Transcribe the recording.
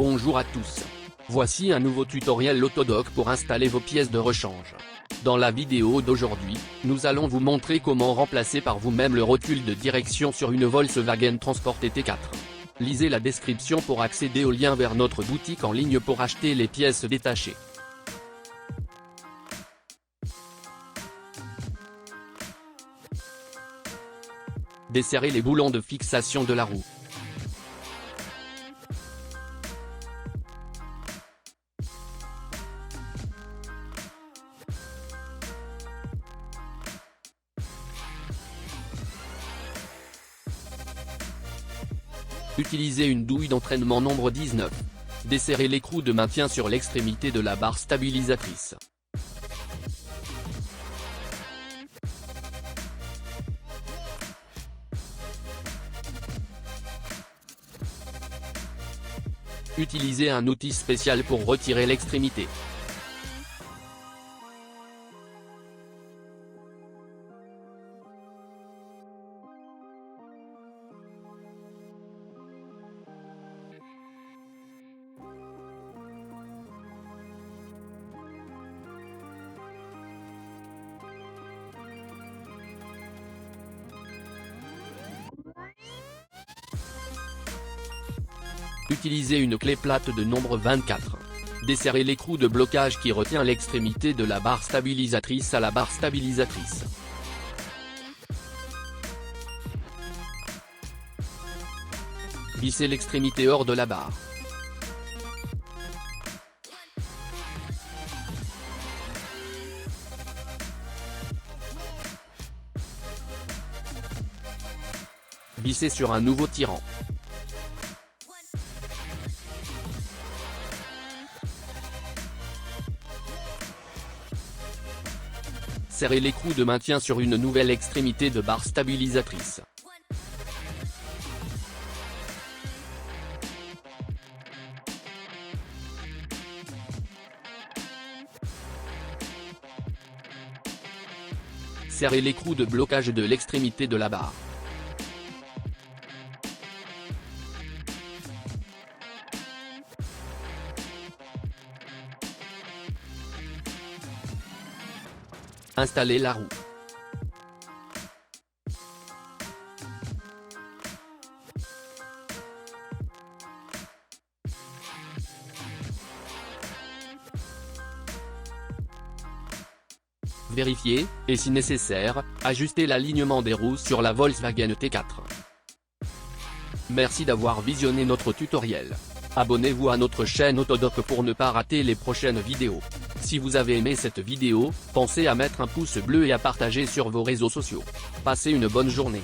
Bonjour à tous. Voici un nouveau tutoriel Autodoc pour installer vos pièces de rechange. Dans la vidéo d'aujourd'hui, nous allons vous montrer comment remplacer par vous-même le rotule de direction sur une Volkswagen Transport T4. Lisez la description pour accéder au lien vers notre boutique en ligne pour acheter les pièces détachées. Desserrez les boulons de fixation de la roue. Utilisez une douille d'entraînement nombre 19. Desserrez l'écrou de maintien sur l'extrémité de la barre stabilisatrice. Utilisez un outil spécial pour retirer l'extrémité. Utilisez une clé plate de nombre 24. Desserrez l'écrou de blocage qui retient l'extrémité de la barre stabilisatrice à la barre stabilisatrice. Vissez l'extrémité hors de la barre. Vissez sur un nouveau tirant. Serrez l'écrou de maintien sur une nouvelle extrémité de barre stabilisatrice. Serrez l'écrou de blocage de l'extrémité de la barre. Installez la roue. Vérifiez, et si nécessaire, ajustez l'alignement des roues sur la Volkswagen T4. Merci d'avoir visionné notre tutoriel. Abonnez-vous à notre chaîne Autodoc pour ne pas rater les prochaines vidéos. Si vous avez aimé cette vidéo, pensez à mettre un pouce bleu et à partager sur vos réseaux sociaux. Passez une bonne journée.